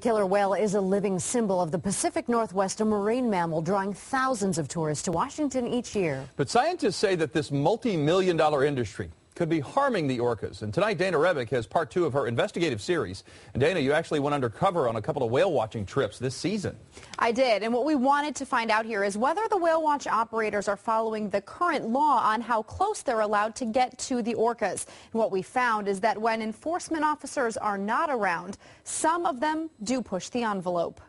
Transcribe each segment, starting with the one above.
killer whale is a living symbol of the Pacific Northwest, a marine mammal drawing thousands of tourists to Washington each year. But scientists say that this multi-million-dollar industry could be harming the orcas. And tonight, Dana Rebick has part 2 of her investigative series. And Dana, you actually went undercover on a couple of whale watching trips this season. I did. And what we wanted to find out here is whether the whale watch operators are following the current law on how close they're allowed to get to the orcas. And what we found is that when enforcement officers are not around, some of them do push the envelope.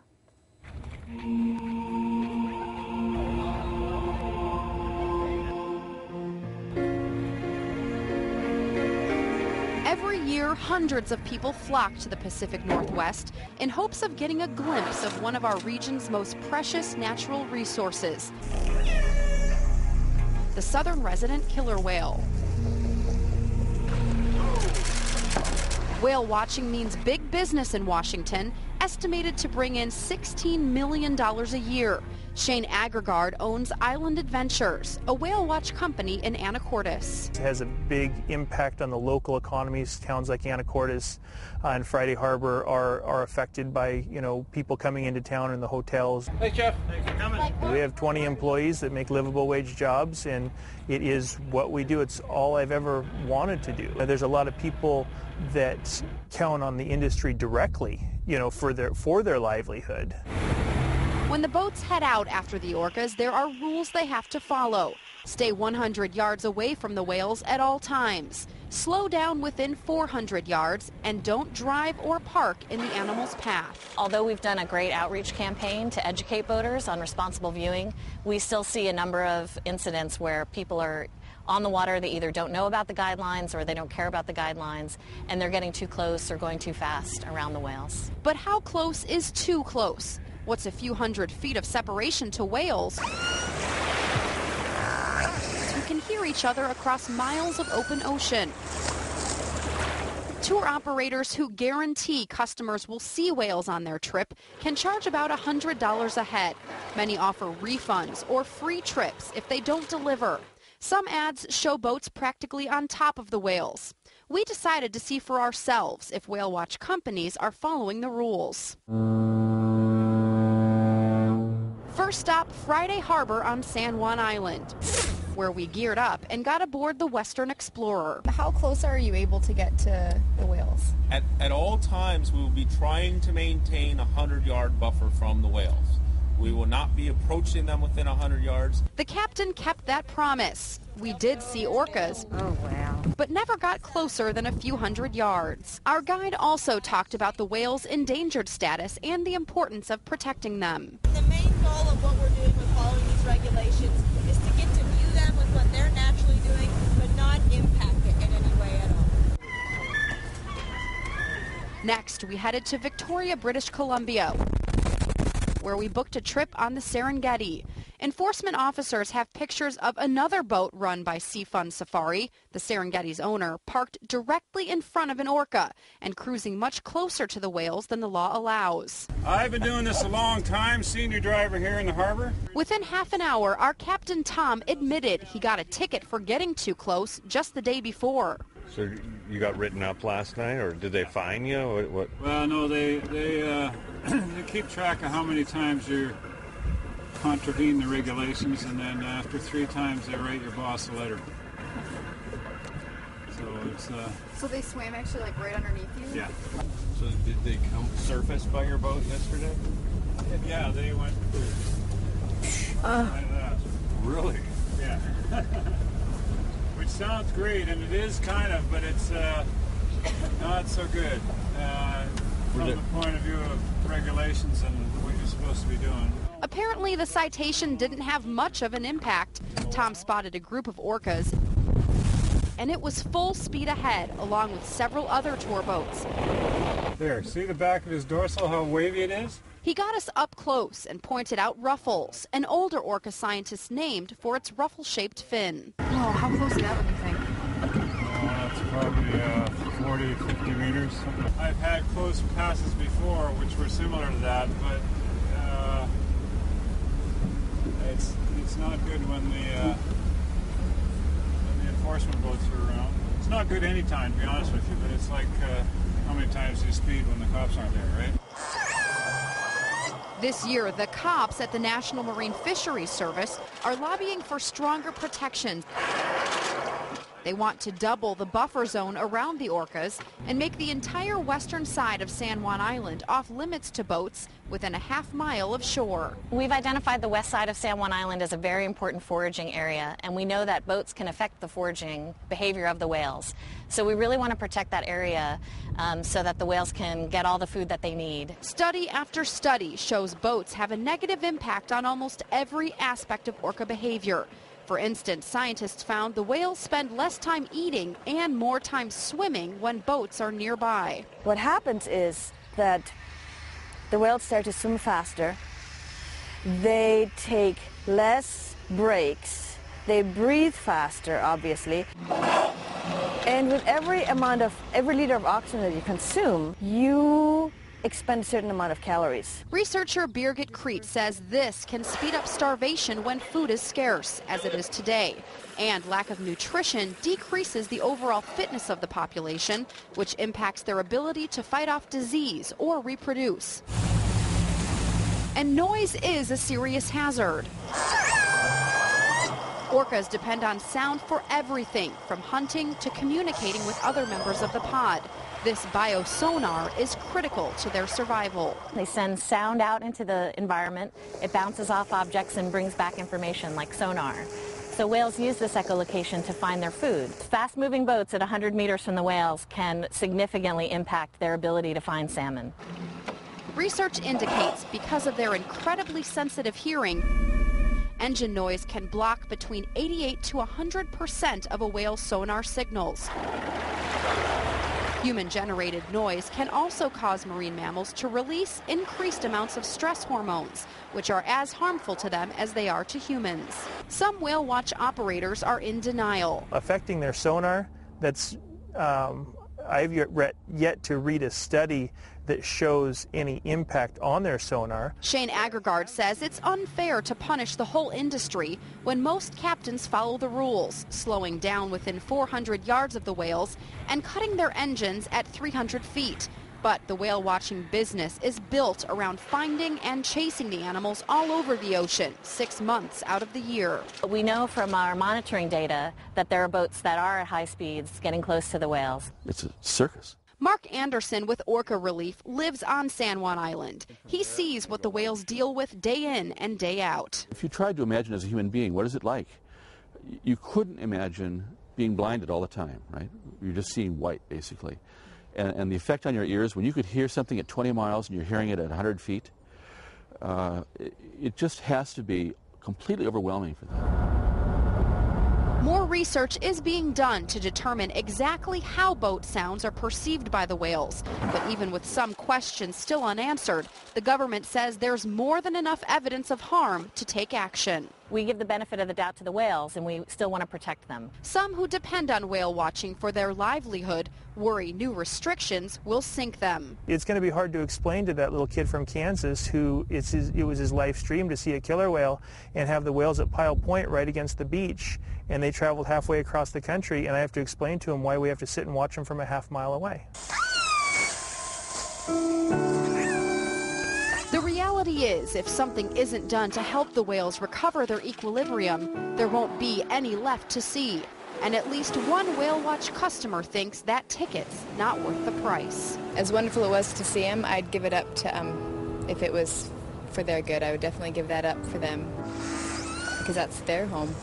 Every year, hundreds of people flock to the Pacific Northwest in hopes of getting a glimpse of one of our region's most precious natural resources, the southern resident killer whale. Whale watching means big business in Washington, estimated to bring in $16 million a year. Shane Agregard owns Island Adventures, a whale watch company in Anacortes. It has a big impact on the local economies. Towns like Anacortes and Friday Harbor are affected by, people coming into town and the hotels. Hey, Jeff. Thanks for coming. We have 20 employees that make livable wage jobs, and it is what we do. It's all I've ever wanted to do. There's a lot of people that count on the industry directly, for their livelihood. When the boats head out after the orcas, there are rules they have to follow. Stay 100 yards away from the whales at all times. Slow down within 400 yards and don't drive or park in the animal's path. Although we've done a great outreach campaign to educate boaters on responsible viewing, we still see a number of incidents where people are on the water. They either don't know about the guidelines or they don't care about the guidelines, and they're getting too close or going too fast around the whales. But how close is too close? What's a few hundred feet of separation to whales who can hear each other across miles of open ocean? Tour operators who guarantee customers will see whales on their trip can charge about $100 a head. Many offer refunds or free trips if they don't deliver. Some ads show boats practically on top of the whales. We decided to see for ourselves if whale watch companies are following the rules. First stop, Friday Harbor on San Juan Island, where we geared up and got aboard the Western Explorer. How close are you able to get to the whales? At all times, we will be trying to maintain a 100-yard buffer from the whales. We will not be approaching them within 100 yards. The captain kept that promise. We did see orcas, but never got closer than a few hundred yards. Our guide also talked about the whales' endangered status and the importance of protecting them. The main goal of what we're doing with following these regulations is to get to view them with what they're naturally doing, but not impact it in any way at all. Next, we headed to Victoria, British Columbia, where we booked a trip on the Serengeti. Enforcement officers have pictures of another boat run by Seafund Safari, the Serengeti's owner, parked directly in front of an orca and cruising much closer to the whales than the law allows. I've been doing this a long time, senior driver here in the harbor. Within half an hour, our Captain Tom admitted he got a ticket for getting too close just the day before. So you got written up last night, or did they fine you? What? Well, no, they keep track of how many times you're contravene the regulations, and then after 3 times they write your boss a letter. So it's So they swam actually right underneath you? Yeah. So did they come surface by your boat yesterday? Yeah, they went like that. Really? Yeah. Which sounds great, and it is kind of, but it's not so good from the point of view of regulations and what you're supposed to be doing. Apparently, the citation didn't have much of an impact. Tom spotted a group of orcas, and it was full speed ahead, along with several other tour boats. There, see the back of his dorsal, how wavy it is? He got us up close and pointed out Ruffles, an older orca scientist named for its ruffle-shaped fin. Oh, how close is that, what do you think? That's probably 40, 50 meters. I've had close passes before, which were similar to that, but it's not good when the enforcement boats are around. It's not good any time, to be honest with you, but it's like how many times do you speed when the cops aren't there, right? This year, the cops at the National Marine Fisheries Service are lobbying for stronger protections. They want to double the buffer zone around the orcas and make the entire western side of San Juan Island off limits to boats within a half-mile of shore. We've identified the west side of San Juan Island as a very important foraging area, and we know that boats can affect the foraging behavior of the whales. So we really want to protect that area so that the whales can get all the food that they need. Study after study shows boats have a negative impact on almost every aspect of orca behavior. For instance, scientists found the whales spend less time eating and more time swimming when boats are nearby. What happens is that the whales start to swim faster, they take less breaks, they breathe faster, obviously, and with every liter of oxygen that you consume, you expend a certain amount of calories. Researcher Birgit Kreet says this can speed up starvation when food is scarce, as it is today. And lack of nutrition decreases the overall fitness of the population, which impacts their ability to fight off disease or reproduce. And noise is a serious hazard. Orcas depend on sound for everything, from hunting to communicating with other members of the pod. This biosonar is critical to their survival. They send sound out into the environment. It bounces off objects and brings back information like sonar. So whales use this echolocation to find their food. Fast-moving boats at 100 meters from the whales can significantly impact their ability to find salmon. Research indicates because of their incredibly sensitive hearing, engine noise can block between 88 to 100% of a whale's sonar signals. Human-generated noise can also cause marine mammals to release increased amounts of stress hormones, which are as harmful to them as they are to humans. Some whale watch operators are in denial. Affecting their sonar, I've yet to read a study that shows any impact on their sonar. Shane Agregard says it's unfair to punish the whole industry when most captains follow the rules, slowing down within 400 yards of the whales and cutting their engines at 300 feet. But the whale watching business is built around finding and chasing the animals all over the ocean, 6 months out of the year. We know from our monitoring data that there are boats that are at high speeds getting close to the whales. It's a circus. Mark Anderson with Orca Relief lives on San Juan Island. He sees what the whales deal with day in and day out. If you tried to imagine as a human being, what is it like? You couldn't imagine being blinded all the time, right? You're just seeing white, basically. And the effect on your ears, when you could hear something at 20 miles and you're hearing it at 100 feet, it just has to be completely overwhelming for them. More research is being done to determine exactly how boat sounds are perceived by the whales. But even with some questions still unanswered, the government says there's more than enough evidence of harm to take action. We give the benefit of the doubt to the whales, and we still want to protect them. Some who depend on whale watching for their livelihood worry new restrictions will sink them. It's going to be hard to explain to that little kid from Kansas who it was his life dream to see a killer whale and have the whales at Pile Point right against the beach, and they traveled halfway across the country, and I have to explain to him why we have to sit and watch them from a half mile away. The reality is, if something isn't done to help the whales recover their equilibrium, there won't be any left to see. And at least one whale watch customer thinks that ticket's not worth the price. As wonderful it was to see them, I'd give it up to, if it was for their good, I would definitely give that up for them, because that's their home.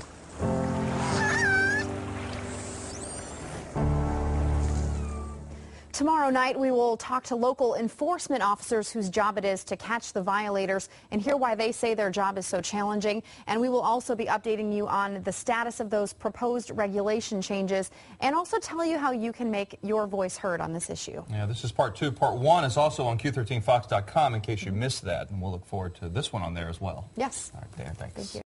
Tomorrow night, we will talk to local enforcement officers whose job it is to catch the violators and hear why they say their job is so challenging. And we will also be updating you on the status of those proposed regulation changes and also tell you how you can make your voice heard on this issue. Yeah, this is part 2. Part 1 is also on Q13Fox.com in case you missed that, and we'll look forward to this one on there as well. Yes. All right, Dan, thanks. Thank you.